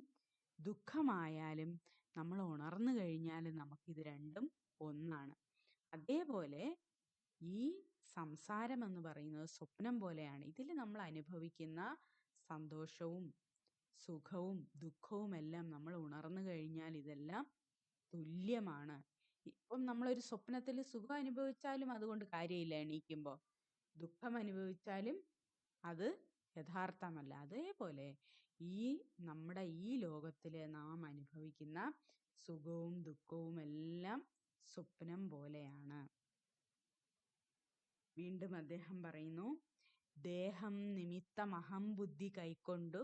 S1: ദുഃഖമായാലും നമ്മൾ ഉണർന്നു കഴിഞ്ഞാൽ നമുക്കിത് രണ്ടും ഒന്നാണ്. അതേപോലെ ഈ സംസാരം എന്ന് പറയുന്നത് സ്വപ്നം പോലെയാണ്. ഇതിൽ നമ്മൾ അനുഭവിക്കുന്ന സന്തോഷവും സുഖവും ദുഃഖവും എല്ലാം നമ്മൾ ഉണർന്നു കഴിഞ്ഞാൽ ഇതെല്ലാം തുല്യമാണ്. ഇപ്പം നമ്മളൊരു സ്വപ്നത്തിൽ സുഖം അനുഭവിച്ചാലും അതുകൊണ്ട് കാര്യമില്ല, എണീക്കുമ്പോൾ ദുഃഖം അനുഭവിച്ചാലും അത് യഥാർത്ഥമല്ല. അതേപോലെ നമ്മുടെ ഈ ലോകത്തിൽ നാം അനുഭവിക്കുന്ന സുഖവും ദുഃഖവും എല്ലാം സ്വപ്നം പോലെയാണ്. വീണ്ടും അദ്ദേഹം പറയുന്നു, ദേഹം നിമിത്തം അഹംബുദ്ധി കൈക്കൊണ്ടു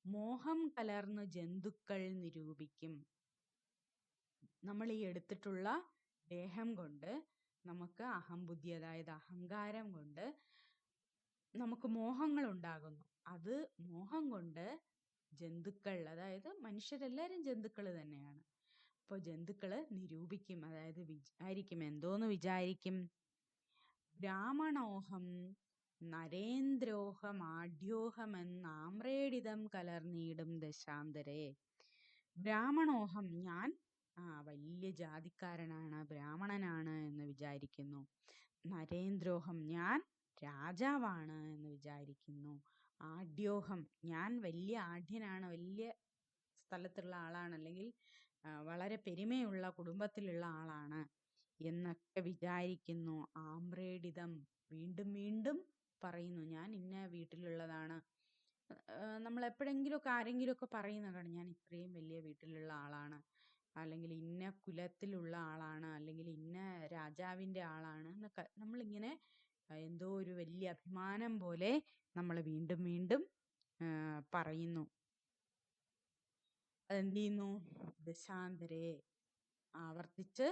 S1: മോഹം കലർന്നു ജന്തുക്കൾ നിരൂപിക്കും. നമ്മൾ ഈ എടുത്തിട്ടുള്ള ദേഹം കൊണ്ട് നമുക്ക് അഹംബുദ്ധി, അതായത് അഹങ്കാരം കൊണ്ട് നമുക്ക് മോഹങ്ങൾ ഉണ്ടാകുന്നു. അത് മോഹം കൊണ്ട് ജന്തുക്കൾ, അതായത് മനുഷ്യരെല്ലാവരും ജന്തുക്കൾ തന്നെയാണ്. അപ്പോൾ ജന്തുക്കള് നിരൂപിക്കും, അതായത് വിചാരിക്കും. എന്തോന്ന് വിചാരിക്കും? ബ്രാഹ്മണോഹം നരേന്ദ്രോഹമാഢ്യോഹമെന്നാമ്രേഡിതം കലർന്നീടും ദശാന്തരേ. ബ്രാഹ്മണോഹം, ഞാൻ വലിയ ജാതിക്കാരനാണ്, ബ്രാഹ്മണനാണ് എന്ന് വിചാരിക്കുന്നു. നരേന്ദ്രോഹം, ഞാൻ രാജാവാണ് എന്ന് വിചാരിക്കുന്നു. ആഢ്യോഹം, ഞാൻ വലിയ ആഢ്യനാണ്, വലിയ സ്ഥലത്തുള്ള ആളാണ്, അല്ലെങ്കിൽ വളരെ പെരുമയുള്ള കുടുംബത്തിലുള്ള ആളാണ് എന്നൊക്കെ വിചാരിക്കുന്നു. ആമ്രേഡിതം, വീണ്ടും വീണ്ടും പറയുന്നു, ഞാൻ ഇന്ന വീട്ടിലുള്ളതാണ്. നമ്മൾ എപ്പോഴെങ്കിലുമൊക്കെ ആരെങ്കിലുമൊക്കെ പറയുന്നതാണ്, ഞാൻ ഇത്രയും വലിയ വീട്ടിലുള്ള ആളാണ്, അല്ലെങ്കിൽ ഇന്ന കുലത്തിലുള്ള ആളാണ്, അല്ലെങ്കിൽ ഇന്ന രാജാവിൻ്റെ ആളാണ് എന്നൊക്കെ നമ്മളിങ്ങനെ എന്തോ ഒരു വലിയ അഭിമാനം പോലെ നമ്മൾ വീണ്ടും വീണ്ടും പറയുന്നു. അതെന്ത് ചെയ്യുന്നു? ദശാന്തരെ ആവർത്തിച്ച്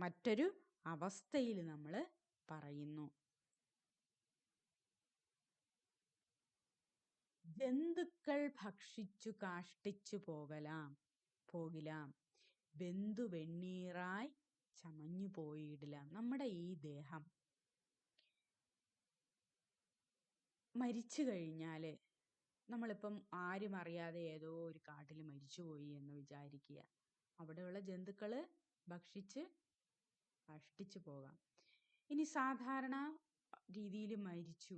S1: മറ്റൊരു അവസ്ഥയിൽ നമ്മൾ പറയുന്നു. ജന്തുക്കൾ ഭക്ഷിച്ചു കാഷ്ടിച്ചു പോകിലാം, വെന്തു വെണ്ണീറായി ചമഞ്ഞു പോയിടിലാം. നമ്മുടെ ഈ ദേഹം മരിച്ചു കഴിഞ്ഞാല്, നമ്മളിപ്പം ആരും അറിയാതെ ഏതോ ഒരു കാട്ടിൽ മരിച്ചുപോയി എന്ന് വിചാരിക്കുക. അവിടെയുള്ള ജന്തുക്കള് ഭക്ഷിച്ച് കഷ്ടിച്ചു പോകാം. ഇനി സാധാരണ രീതിയിൽ മരിച്ചു,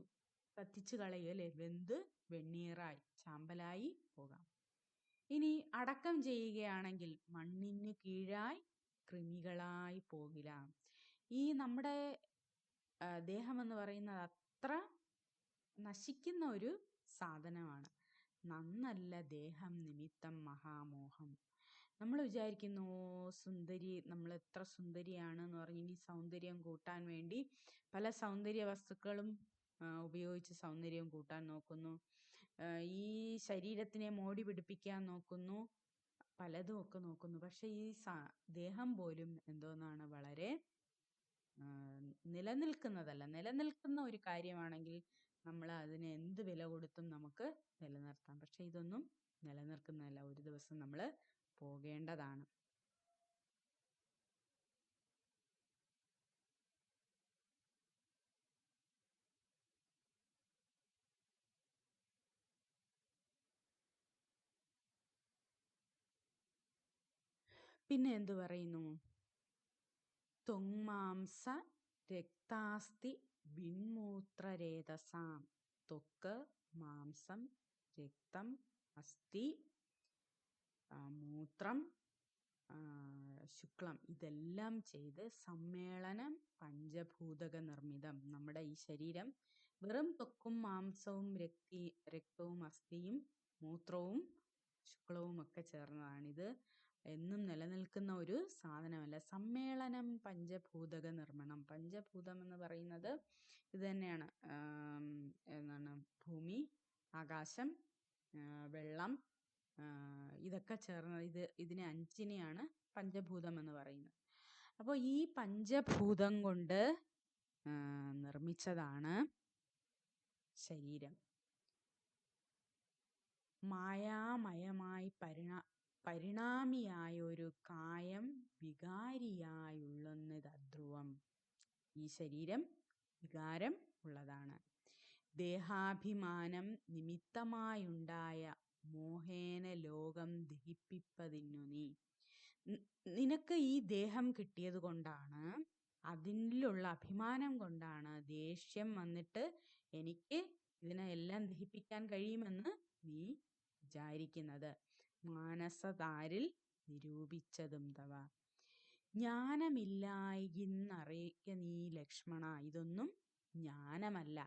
S1: കത്തിച്ചു കളയല്ലേ, വെന്ത് വെണ്ണീറായി ചാമ്പലായി പോകാം. ഇനി അടക്കം ചെയ്യുകയാണെങ്കിൽ മണ്ണിന് കീഴായി കൃമികളായി പോകിലാം. ഈ നമ്മുടെ ദേഹം എന്ന് പറയുന്നത് അത്ര നശിക്കുന്ന ഒരു സാധനമാണ്. നന്നല്ല ദേഹം നിമിത്തം മഹാമോഹം. നമ്മൾ വിചാരിക്കുന്നു, സുന്ദരി, നമ്മൾ എത്ര സുന്ദരിയാണ് എന്ന് പറഞ്ഞ് ഇനി സൗന്ദര്യം കൂട്ടാൻ വേണ്ടി പല സൗന്ദര്യ വസ്തുക്കളും ഉപയോഗിച്ച് സൗന്ദര്യം കൂട്ടാൻ നോക്കുന്നു. ഈ ശരീരത്തിനെ മോടി പിടിപ്പിക്കാൻ നോക്കുന്നു, പലതും ഒക്കെ നോക്കുന്നു. പക്ഷെ ഈ ദേഹം പോലും എന്തോന്നാണ്, വളരെ നിലനിൽക്കുന്നതല്ല. നിലനിൽക്കുന്ന ഒരു കാര്യമാണെങ്കിൽ നമ്മൾ അതിന് എന്ത് വില കൊടുത്തും നമുക്ക് നിലനിർത്താം. പക്ഷെ ഇതൊന്നും നിലനിൽക്കുന്നതല്ല, ഒരു ദിവസം നമ്മൾ പോകേണ്ടതാണ്. പിന്നെ എന്തു പറയുന്നു? ത്വങ്മാംസ രക്താസ്തി വിൺമൂത്രരേതസാം. ത്വക്ക്, മാംസം, രക്തം, അസ്ഥി, മൂത്രം, ശുക്ലം, ഇതെല്ലാം ചെയ്ത് സമ്മേളനം പഞ്ചഭൂതക നിർമ്മിതം. നമ്മുടെ ഈ ശരീരം വെറും ത്വക്കും മാംസവും രക്തവും അസ്ഥിയും മൂത്രവും ശുക്ലവും ഒക്കെ ചേർന്നതാണിത്. എന്നും നിലനിൽക്കുന്ന ഒരു സാധനമല്ല. സമ്മേളനം പഞ്ചഭൂതക നിർമ്മിണം. പഞ്ചഭൂതം എന്ന് പറയുന്നത് ഇത് തന്നെയാണ്. എന്താണ്? ഭൂമി, ആകാശം, വെള്ളം, ഇതൊക്കെ ചേർന്ന ഇതിനെ അഞ്ചിനെയാണ് പഞ്ചഭൂതം എന്ന് പറയുന്നത്. അപ്പോൾ ഈ പഞ്ചഭൂതം കൊണ്ട് നിർമ്മിച്ചതാണ് ശരീരം. മായാമയമായി പരിണാമിയായ ഒരു കായം വികാരിയായുള്ളത് അധ്രുവം. ഈ ശരീരം വികാരം ഉള്ളതാണ്. ദേഹാഭിമാനം നിമിത്തമായുണ്ടായ മോഹേന ലോകം ദഹിപ്പിപ്പതിന്നു നിനക്ക് ഈ ദേഹം കിട്ടിയത് കൊണ്ടാണ്, അതിലുള്ള അഭിമാനം കൊണ്ടാണ് ദേഷ്യം വന്നിട്ട് എനിക്ക് ഇതിനെല്ലാം ദഹിപ്പിക്കാൻ കഴിയുമെന്ന് നീ വിചാരിക്കുന്നത്. മാനസതാരിൽ നിരൂപിച്ചതും തവ. ജ്ഞാനമില്ലായിന്നറിയിക്ക നീ ലക്ഷ്മണ, ഇതൊന്നും ജ്ഞാനമല്ല.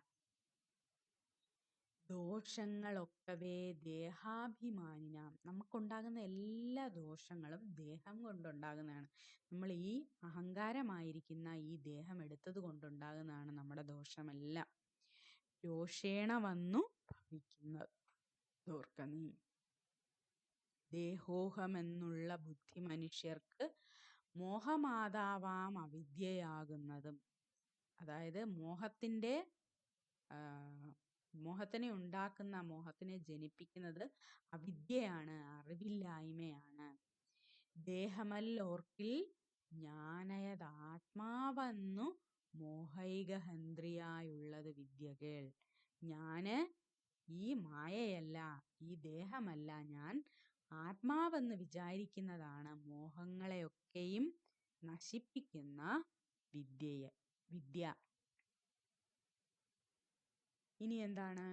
S1: ദോഷങ്ങളൊക്കവേ ദേഹാഭിമാനിനാം. നമുക്കുണ്ടാകുന്ന എല്ലാ ദോഷങ്ങളും ദേഹം കൊണ്ടുണ്ടാകുന്നതാണ്. നമ്മൾ ഈ അഹങ്കാരമായിരിക്കുന്ന ഈ ദേഹം എടുത്തത് കൊണ്ടുണ്ടാകുന്നതാണ് നമ്മുടെ ദോഷമെല്ലാം. രോഷേണ വന്നു ഭവിക്കുന്നത് ഓർക്ക നീ. ദേഹോഹമെന്നുള്ള ബുദ്ധി മനുഷ്യർക്ക് മോഹമാതാവാം അവിദ്യയാകുന്നതും. അതായത് മോഹത്തിനെ ഉണ്ടാക്കുന്ന, മോഹത്തിനെ ജനിപ്പിക്കുന്നത് അവിദ്യയാണ്, അറിവില്ലായ്മയാണ്. ദേഹമല്ലോർക്കിൽ ജ്ഞാനയത് ആത്മാവെന്നു മോഹൈകഹന്ത്രിയായുള്ളത് വിദ്യകൾ. ഞാന് ഈ മായയല്ല, ഈ ദേഹമല്ല, ഞാൻ ആത്മാവെന്ന് വിചാരിക്കുന്നതാണ് മോഹങ്ങളെയൊക്കെയും നശിപ്പിക്കുന്ന വിദ്യ. ഇനി എന്താണ്?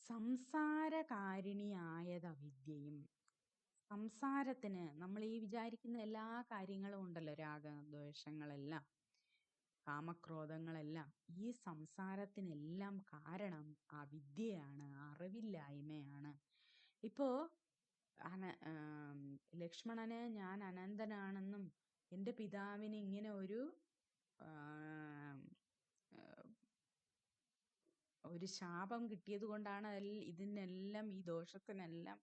S1: സംസാരകാരിണിയായത് അവിദ്യയും. സംസാരത്തിന് നമ്മൾ ഈ വിചാരിക്കുന്ന എല്ലാ കാര്യങ്ങളും ഉണ്ടല്ലോ, രാഗദ്വേഷങ്ങളെല്ലാം, കാമക്രോധങ്ങളെല്ലാം, ഈ സംസാരത്തിനെല്ലാം കാരണം അവിദ്യയാണ്, അറിവില്ലായ്മയാണ്. ഇപ്പോ ലക്ഷ്മണന് ഞാൻ അനന്തനാണെന്നും എൻ്റെ പിതാവിന് ഇങ്ങനെ ഒരു ഒരു ശാപം കിട്ടിയത് കൊണ്ടാണ് ഇതിനെല്ലാം, ഈ ദോഷത്തിനെല്ലാം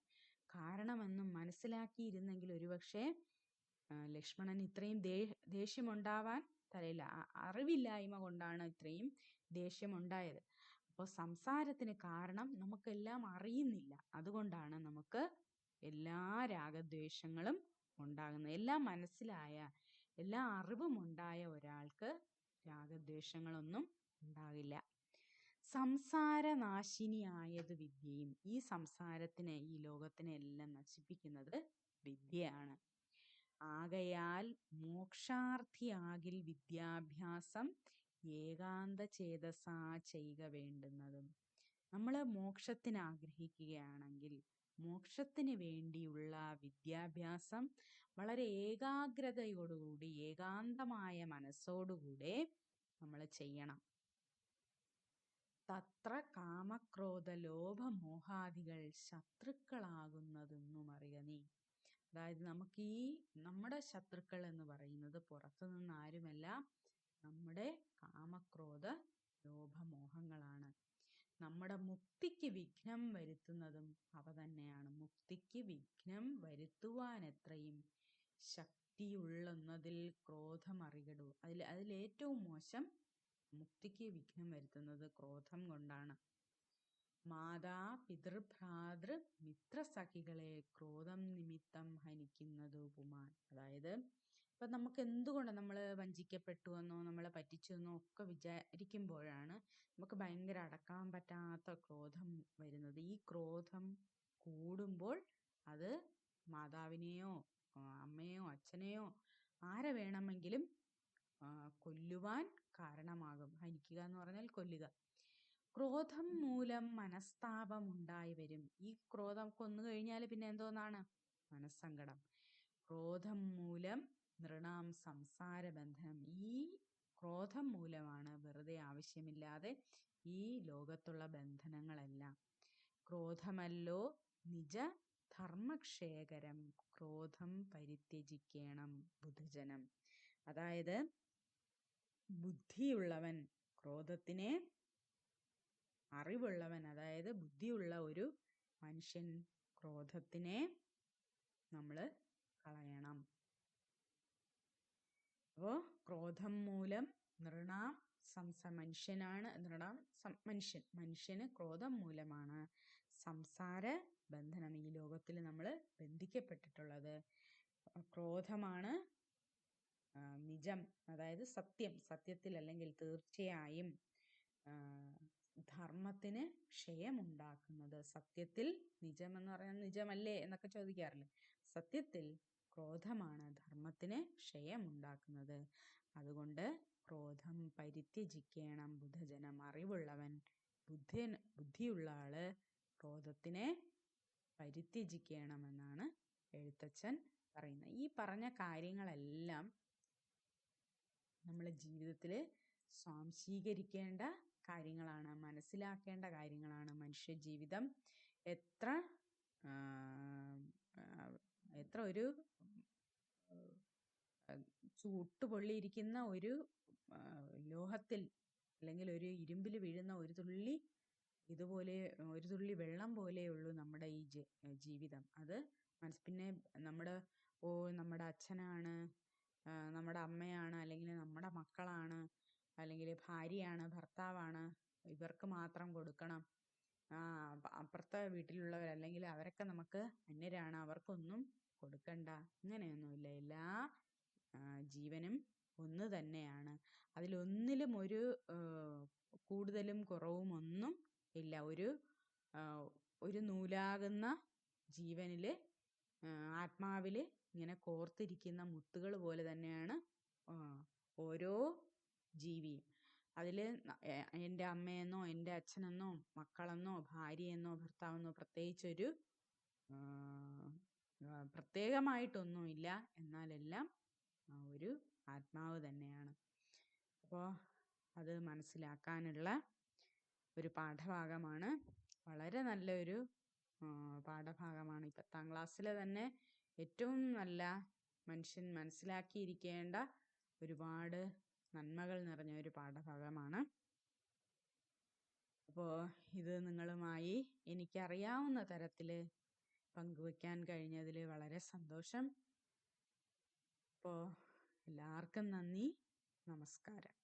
S1: കാരണമെന്നും മനസ്സിലാക്കിയിരുന്നെങ്കിൽ ഒരുപക്ഷെ ലക്ഷ്മണൻ ഇത്രയും ദേഷ്യമുണ്ടാവാൻ തരയില്ല. അറിവില്ലായ്മ കൊണ്ടാണ് ഇത്രയും ദേഷ്യമുണ്ടായത്. അപ്പോൾ സംസാരത്തിന് കാരണം നമുക്കെല്ലാം അറിയുന്നില്ല, അതുകൊണ്ടാണ് നമുക്ക് എല്ലാ രാഗദ്വേഷങ്ങളും ഉണ്ടാകുന്നത്. എല്ലാം മനസ്സിലായ, എല്ലാ അറിവും ഉണ്ടായ ഒരാൾക്ക് രാഗദ്വേഷങ്ങളൊന്നും ഉണ്ടാകില്ല. സംസാരനാശിനിയായത് വിദ്യയും. ഈ സംസാരത്തിനെ, ഈ ലോകത്തിനെ എല്ലാം നശിപ്പിക്കുന്നത് വിദ്യയാണ്. ആകയാൽ മോക്ഷാർത്ഥിയാകിൽ വിദ്യാഭ്യാസം ഏകാന്ത ചേതസാ ചെയ്യുക വേണ്ടുന്നതും. നമ്മൾ മോക്ഷത്തിന് ആഗ്രഹിക്കുകയാണെങ്കിൽ മോക്ഷത്തിന് വേണ്ടിയുള്ള വിദ്യാഭ്യാസം വളരെ ഏകാഗ്രതയോടുകൂടി, ഏകാന്തമായ മനസ്സോടുകൂടെ നമ്മൾ ചെയ്യണം. തത്ര കാമക്രോധ ലോഭമോഹാദികൾ ശത്രുക്കളാകുന്നതെന്നും അറിയ നീ. അതായത് നമുക്ക് ഈ നമ്മുടെ ശത്രുക്കൾ എന്ന് പറയുന്നത് പുറത്തു നിന്ന് ആരുമല്ല, നമ്മുടെ കാമക്രോധ ലോഭമോഹങ്ങളാണ്. നമ്മുടെ മുക്തിക്ക് വിഘ്നം വരുത്തുന്നതും അവ തന്നെയാണ്. മുക്തിക്ക് വിഘ്നം വരുത്തുവാൻ എത്രയും ശക്തിയുള്ളതിൽ ക്രോധം അറികടൂ. അതിലേറ്റവും മോശം മുക്തിക്ക് വിഘ്നം വരുത്തുന്നത് ക്രോധം കൊണ്ടാണ്. മാതാ പിതൃഭ്രാതൃ മിത്രസഖികളെ ക്രോധം നിമിത്തം ഹനിക്കുന്നത് പുമാൻ. അതായത് ഇപ്പൊ നമുക്ക് എന്തുകൊണ്ട് നമ്മൾ വഞ്ചിക്കപ്പെട്ടു എന്നോ നമ്മളെ പറ്റിച്ചു എന്നോ ഒക്കെ വിചാരിക്കുമ്പോഴാണ് നമുക്ക് ഭയങ്കര അടക്കാൻ പറ്റാത്ത ക്രോധം വരുന്നത്. ഈ ക്രോധം കൂടുമ്പോൾ അത് മാതാവിനെയോ അമ്മയോ അച്ഛനെയോ ആരെ വേണമെങ്കിലും കൊല്ലുവാൻ കാരണമാകും. ഹനിക്കുക എന്ന് പറഞ്ഞാൽ കൊല്ലുക. ക്രോധം മൂലം മനസ്താപം ഉണ്ടായി വരും. ഈ ക്രോധം കൊന്നു കഴിഞ്ഞാൽ പിന്നെ എന്തോന്നാണ്? മനസ്സങ്കടം. ക്രോധം മൂലം നൃണാം സംസാര ബന്ധനം. ഈ ക്രോധം മൂലമാണ് വെറുതെ ആവശ്യമില്ലാതെ ഈ ലോകത്തുള്ള ബന്ധനങ്ങളെല്ലാം. ക്രോധമല്ലോ നിജ ധർമ്മക്ഷേകരം, ക്രോധം പരിത്യജിക്കണം ബുധജനം. അതായത് ബുദ്ധിയുള്ളവൻ, ക്രോധത്തിനെ അറിവുള്ളവൻ, അതായത് ബുദ്ധിയുള്ള ഒരു മനുഷ്യൻ ക്രോധത്തിനെ നമ്മൾ കളയണം. അപ്പോ ക്രോധം മൂലം നൃണാം മനുഷ്യനാണ് മനുഷ്യന് ക്രോധം മൂലമാണ് സംസാര ബന്ധനം, ഈ ലോകത്തിൽ നമ്മൾ ബന്ധിക്കപ്പെട്ടിട്ടുള്ളത്. ക്രോധമാണ് നിജം, അതായത് സത്യം. സത്യത്തിൽ അല്ലെങ്കിൽ തീർച്ചയായും ധർമ്മത്തിന് ക്ഷയമുണ്ടാക്കുന്നത്. സത്യത്തിൽ നിജം എന്ന് പറയുന്നത് നിജമല്ലേ എന്നൊക്കെ ചോദിക്കാറില്ല. സത്യത്തിൽ ക്രോധമാണ് ധർമ്മത്തിന് ക്ഷയമുണ്ടാക്കുന്നത്. അതുകൊണ്ട് ക്രോധം പരിത്യജിക്കണം ബുധജനം. അറിവുള്ളവൻ, ബുദ്ധിയുള്ള ആള് ക്രോധത്തിനെ പരിത്യജിക്കണമെന്നാണ് എഴുത്തച്ഛൻ പറയുന്നത്. ഈ പറഞ്ഞ കാര്യങ്ങളെല്ലാം നമ്മളെ ജീവിതത്തിൽ സ്വാംശീകരിക്കേണ്ട കാര്യങ്ങളാണ്, മനസ്സിലാക്കേണ്ട കാര്യങ്ങളാണ്. മനുഷ്യജീവിതം എത്ര ഒരു ചൂട്ടുപൊള്ളിയിരിക്കുന്ന ഒരു ലോഹത്തിൽ അല്ലെങ്കിൽ ഒരു ഇരുമ്പിൽ വീഴുന്ന ഒരു തുള്ളി ഇതുപോലെ ഒരു തുള്ളി വെള്ളം പോലെയുള്ളൂ നമ്മുടെ ഈ ജീവിതം. അത് പിന്നെ നമ്മുടെ അച്ഛനാണ്, നമ്മുടെ അമ്മയാണ്, അല്ലെങ്കിൽ നമ്മുടെ മക്കളാണ്, അല്ലെങ്കിൽ ഭാര്യയാണ്, ഭർത്താവാണ്, ഇവർക്ക് മാത്രം കൊടുക്കണം, അപ്പുറത്തെ വീട്ടിലുള്ളവർ അല്ലെങ്കിൽ അവരൊക്കെ നമുക്ക് അന്യരാണ്, അവർക്കൊന്നും കൊടുക്കണ്ട, ഇങ്ങനെയൊന്നുമില്ല. എല്ലാ ജീവനും ഒന്ന് തന്നെയാണ്. അതിലൊന്നിലും ഒരു കൂടുതലും കുറവും ഒന്നും ഇല്ല. ഒരു നൂലാകുന്ന ജീവനില്, ആത്മാവില് ഇങ്ങനെ കോർത്തിരിക്കുന്ന മുത്തുകൾ പോലെ തന്നെയാണ് ഓരോ ജീവിയും. അതിൽ എൻ്റെ അമ്മയെന്നോ എൻ്റെ അച്ഛനെന്നോ മക്കളെന്നോ ഭാര്യയെന്നോ ഭർത്താവെന്നോ പ്രത്യേകിച്ചൊരു പ്രത്യേകമായിട്ടൊന്നുമില്ല. എന്നാലെല്ലാം ഒരു ആത്മാവ് തന്നെയാണ്. അപ്പോൾ അത് മനസ്സിലാക്കാനുള്ള ഒരു പാഠഭാഗമാണ്. വളരെ നല്ലൊരു പാഠഭാഗമാണ്. 10ാം ക്ലാസ്സിലെ തന്നെ ഏറ്റവും നല്ല മനുഷ്യൻ മനസ്സിലാക്കിയിരിക്കേണ്ട ഒരുപാട് നന്മകൾ നിറഞ്ഞ ഒരു പാഠഭാഗമാണ്. അപ്പോൾ ഇത് നിങ്ങളുമായി എനിക്കറിയാവുന്ന തരത്തിൽ പങ്കുവയ്ക്കാൻ കഴിഞ്ഞതിൽ വളരെ സന്തോഷം. അപ്പോൾ എല്ലാവർക്കും നന്ദി, നമസ്കാരം.